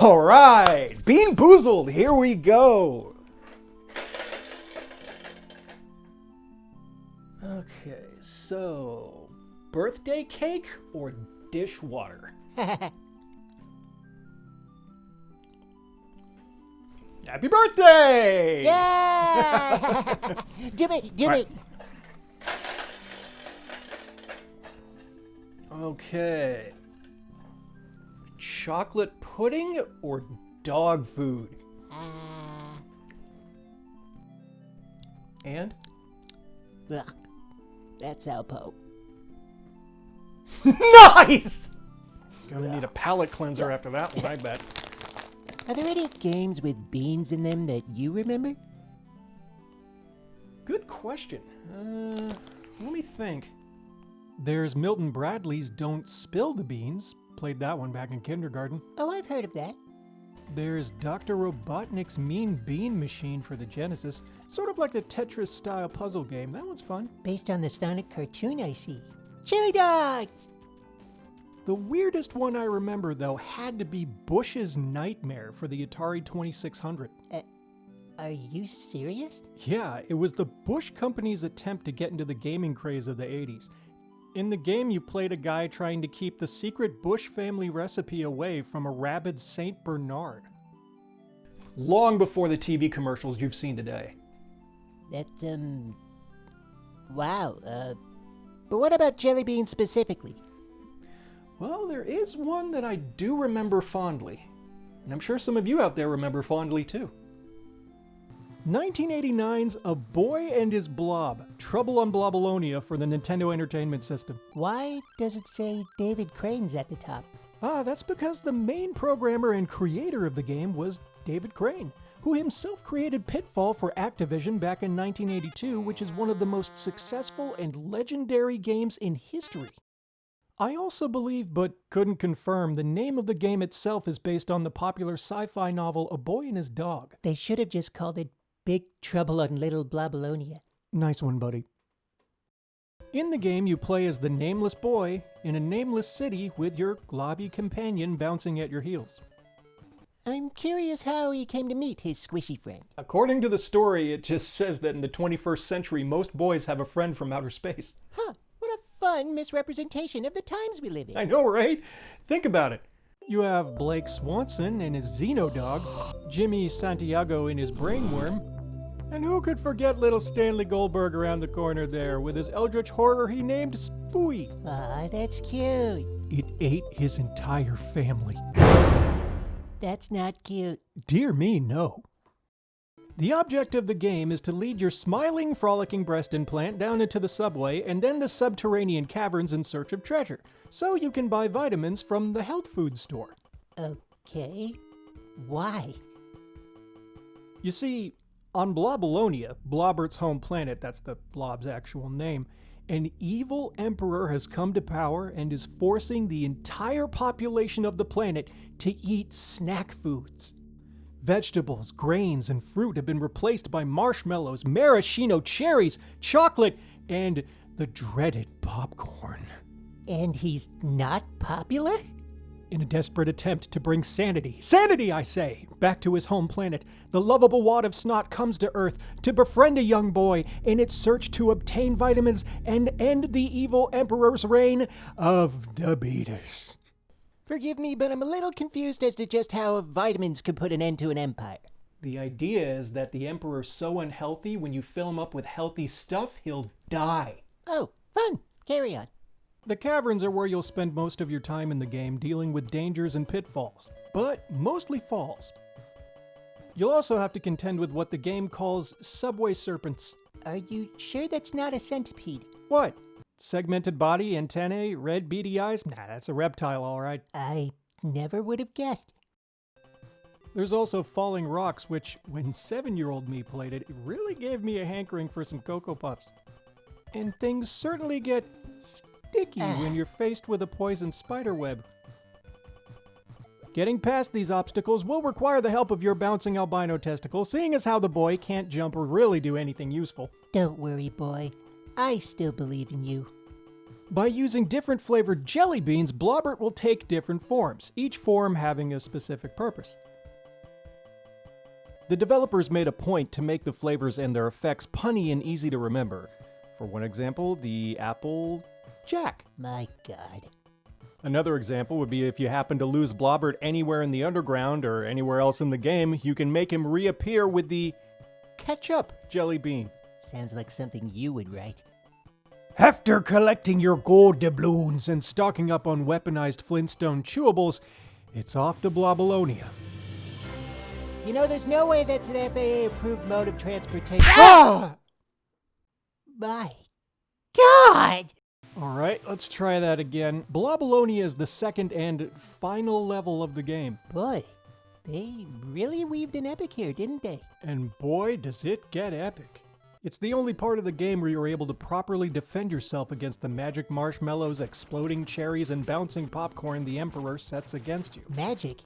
All right, Bean Boozled, here we go. Okay, so birthday cake or dishwater? Happy birthday! Yeah! Do me. Okay. Chocolate pudding or dog food? And? Ugh, that's Alpo. Nice! Gonna need a palate cleanser after that one, I bet. Are there any games with beans in them that you remember? Good question. Let me think. There's Milton Bradley's Don't Spill the Beans. Played that one back in kindergarten. Oh, I've heard of that. There's Dr. Robotnik's Mean Bean Machine for the Genesis. Sort of like the Tetris-style puzzle game. That one's fun. Based on the Sonic cartoon I see. Chili dogs! The weirdest one I remember, though, had to be Bush's Nightmare for the Atari 2600. Are you serious? Yeah, it was the Bush Company's attempt to get into the gaming craze of the 80s. In the game, you played a guy trying to keep the secret Bush family recipe away from a rabid Saint Bernard. Long before the TV commercials you've seen today. That, wow, but what about jelly beans specifically? Well, there is one that I do remember fondly. And I'm sure some of you out there remember fondly too. 1989's A Boy and His Blob, Trouble on Blobolonia for the Nintendo Entertainment System. Why does it say David Crane's at the top? That's because the main programmer and creator of the game was David Crane, who himself created Pitfall for Activision back in 1982, which is one of the most successful and legendary games in history. I also believe, but couldn't confirm, the name of the game itself is based on the popular sci-fi novel A Boy and His Dog. They should have just called it Big Trouble on Little Blobolonia. Nice one, buddy. In the game, you play as the nameless boy in a nameless city with your globby companion bouncing at your heels. I'm curious how he came to meet his squishy friend. According to the story, it just says that in the 21st century, most boys have a friend from outer space. Huh, what a fun misrepresentation of the times we live in. I know, right? Think about it. You have Blake Swanson and his Xenodog, Jimmy Santiago and his Brainworm, and who could forget little Stanley Goldberg around the corner there with his eldritch horror he named Spooey. Aw, that's cute. It ate his entire family. That's not cute. Dear me, no. The object of the game is to lead your smiling, frolicking breast implant down into the subway and then the subterranean caverns in search of treasure, so you can buy vitamins from the health food store. Okay. Why? You see, on Blobolonia, Blobbert's home planet, that's the Blob's actual name, an evil emperor has come to power and is forcing the entire population of the planet to eat snack foods. Vegetables, grains, and fruit have been replaced by marshmallows, maraschino cherries, chocolate, and the dreaded popcorn. And he's not popular? In a desperate attempt to bring sanity, I say, back to his home planet, the lovable wad of snot comes to Earth to befriend a young boy in its search to obtain vitamins and end the evil emperor's reign of diabetes. Forgive me, but I'm a little confused as to just how vitamins could put an end to an empire. The idea is that the emperor's so unhealthy, when you fill him up with healthy stuff, he'll die. Oh, fun. Carry on. The caverns are where you'll spend most of your time in the game dealing with dangers and pitfalls, but mostly falls. You'll also have to contend with what the game calls subway serpents. Are you sure that's not a centipede? What? Segmented body, antennae, red beady eyes? Nah, that's a reptile, all right. I never would have guessed. There's also falling rocks, which, when 7-year-old me played it, it really gave me a hankering for some Cocoa Puffs. And things certainly get sticky when you're faced with a poison spider web. Getting past these obstacles will require the help of your bouncing albino testicle, seeing as how the boy can't jump or really do anything useful. Don't worry, boy. I still believe in you. By using different flavored jelly beans, Blobbert will take different forms, each form having a specific purpose. The developers made a point to make the flavors and their effects punny and easy to remember. For one example, the Apple Jack. My God. Another example would be if you happen to lose Blobbert anywhere in the underground or anywhere else in the game, you can make him reappear with the KETCHUP jelly bean. Sounds like something you would write. After collecting your gold doubloons and stocking up on weaponized Flintstone chewables, it's off to Blobolonia. You know, there's no way that's an FAA-approved mode of transportation. Ah! My God! Alright, let's try that again. Blobolonia is the second and final level of the game. Boy, they really weaved an epic here, didn't they? And boy, does it get epic. It's the only part of the game where you're able to properly defend yourself against the magic marshmallows, exploding cherries, and bouncing popcorn the Emperor sets against you. Magic?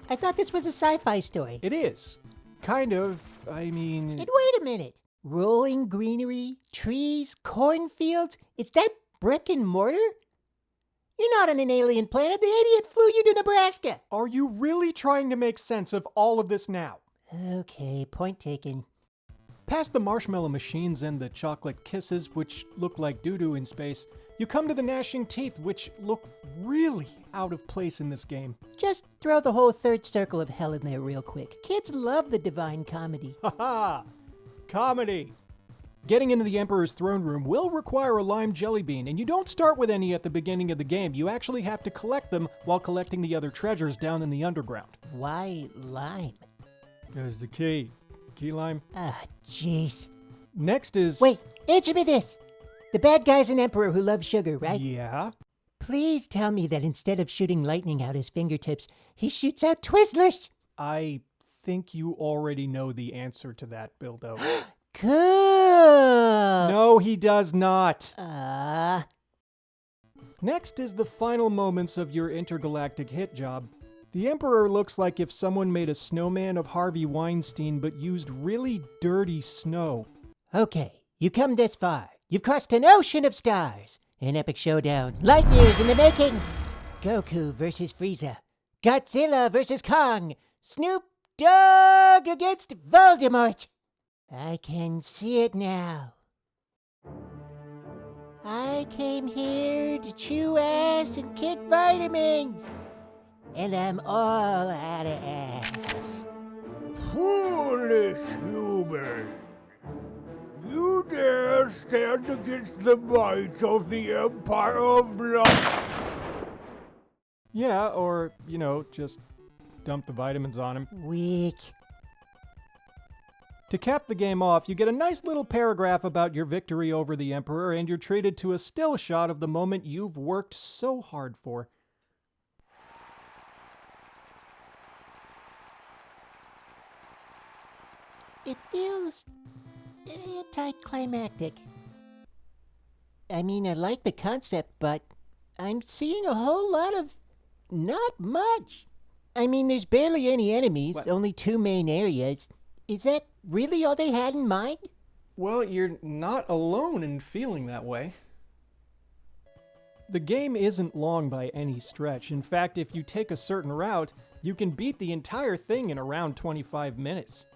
I thought this was a sci-fi story. It is. Kind of. I mean... And wait a minute. Rolling greenery, trees, cornfields. Is that brick and mortar? You're not on an alien planet. The idiot flew you to Nebraska. Are you really trying to make sense of all of this now? Okay, point taken. Past the marshmallow machines and the chocolate kisses, which look like doo-doo in space, you come to the gnashing teeth, which look really out of place in this game. Just throw the whole third circle of hell in there real quick. Kids love the divine comedy. Haha! Comedy! Getting into the Emperor's throne room will require a lime jelly bean, and you don't start with any at the beginning of the game. You actually have to collect them while collecting the other treasures down in the underground. Why lime? There's the key. Key lime. Ah, jeez. Next is... Wait, answer me this. The bad guy's an emperor who loves sugar, right? Yeah? Please tell me that instead of shooting lightning out his fingertips, he shoots out Twizzlers. I think you already know the answer to that, Bildo. Cool. No, he does not. Next is the final moments of your intergalactic hit job. The Emperor looks like if someone made a snowman of Harvey Weinstein but used really dirty snow. Okay, you come this far. You've crossed an ocean of stars. An epic showdown. Light years in the making. Goku versus Frieza. Godzilla versus Kong. Snoop Dogg against Voldemort. I can see it now. I came here to chew ass and kick vitamins. And I'm all out of ass. Foolish human! You dare stand against the might of the Empire of Blood? Yeah, or, you know, just dump the vitamins on him. Weak. To cap the game off, you get a nice little paragraph about your victory over the Emperor, and you're treated to a still shot of the moment you've worked so hard for. It feels anticlimactic. I mean, I like the concept, but I'm seeing a whole lot of not much. I mean, there's barely any enemies, What? only 2 main areas. Is that really all they had in mind? Well, you're not alone in feeling that way. The game isn't long by any stretch. In fact, if you take a certain route, you can beat the entire thing in around 25 minutes.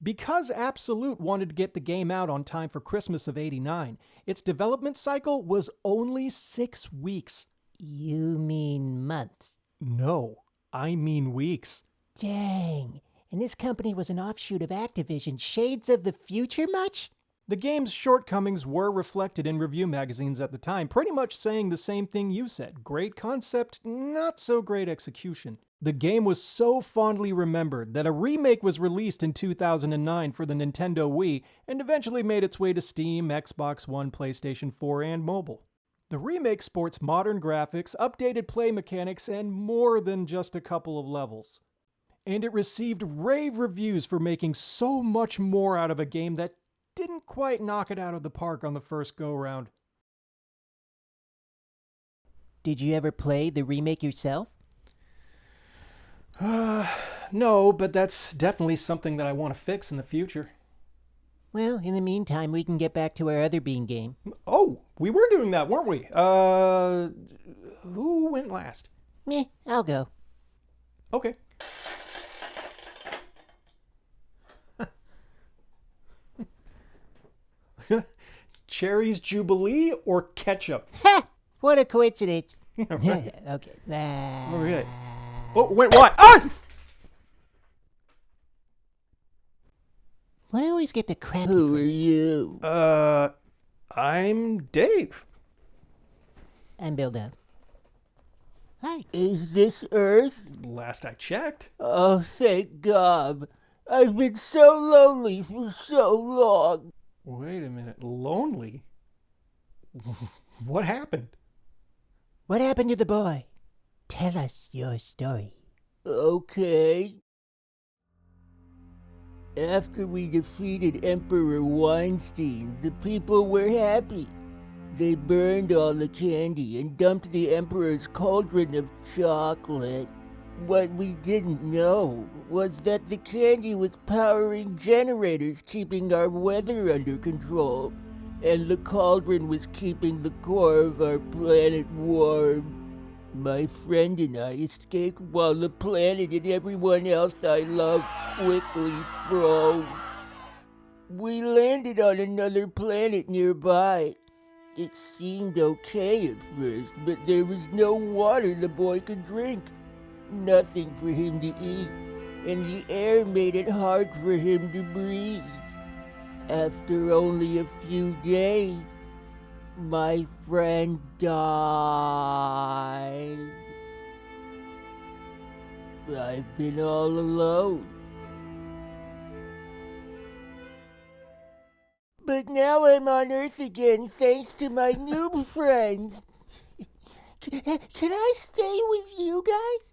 Because Absolute wanted to get the game out on time for Christmas of '89, its development cycle was only 6 weeks. You mean months? No, I mean weeks. Dang. And this company was an offshoot of Activision. Shades of the future much? The game's shortcomings were reflected in review magazines at the time, pretty much saying the same thing you said. Great concept, not so great execution. The game was so fondly remembered that a remake was released in 2009 for the Nintendo Wii and eventually made its way to Steam, Xbox One, PlayStation 4, and mobile. The remake sports modern graphics, updated play mechanics, and more than just a couple of levels. And it received rave reviews for making so much more out of a game that didn't quite knock it out of the park on the first go-round. Did you ever play the remake yourself? No, but that's definitely something that I want to fix in the future. Well, in the meantime, we can get back to our other bean game. Oh, We were doing that, weren't we? Who went last? Meh, I'll go. Okay. Cherries Jubilee or ketchup? Ha! What a coincidence. Yeah, right. Okay. Okay. Oh, wait, what? Ah! Why do I always get the crappy Who are flavor? you? I'm Dave. I'm Bildo. Hi. Is this Earth? Last I checked. Oh, thank God. I've been so lonely for so long. Wait a minute. Lonely? What happened? What happened to the boy? Tell us your story. Okay. After we defeated Emperor Weinstein, the people were happy. They burned all the candy and dumped the Emperor's cauldron of chocolate. What we didn't know was that the candy was powering generators keeping our weather under control, and the cauldron was keeping the core of our planet warm. My friend and I escaped while the planet and everyone else I loved quickly froze. We landed on another planet nearby. It seemed okay at first, but there was no water the boy could drink, nothing for him to eat, and the air made it hard for him to breathe. After only a few days, my friend died. I've been all alone. But now I'm on Earth again thanks to my new friends. Can I stay with you guys?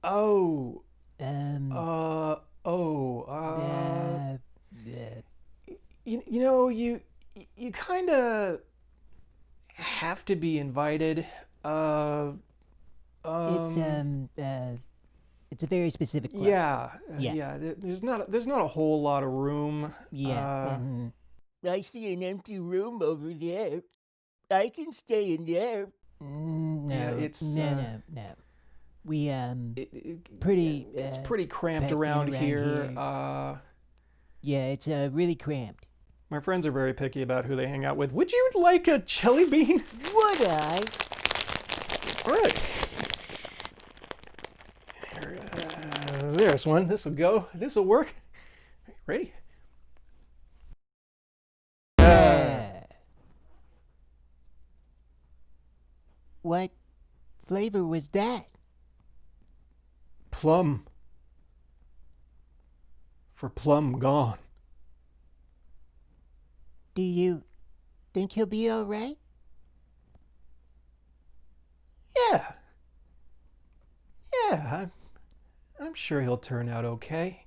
Oh. You know, you kind of have to be invited. It's a very specific club. Yeah. Yeah. There's not a whole lot of room. Yeah. I see an empty room over there. I can stay in there. No. Yeah, it's, no. We It's pretty pretty cramped packed in around around here. here. Yeah, it's really cramped. My friends are very picky about who they hang out with. Would you like a jelly bean? Would I? All right. Here, there's one. This'll go. This'll work. Ready? What flavor was that? Plum. For plum gone. Do you think he'll be all right? Yeah. I'm sure he'll turn out okay.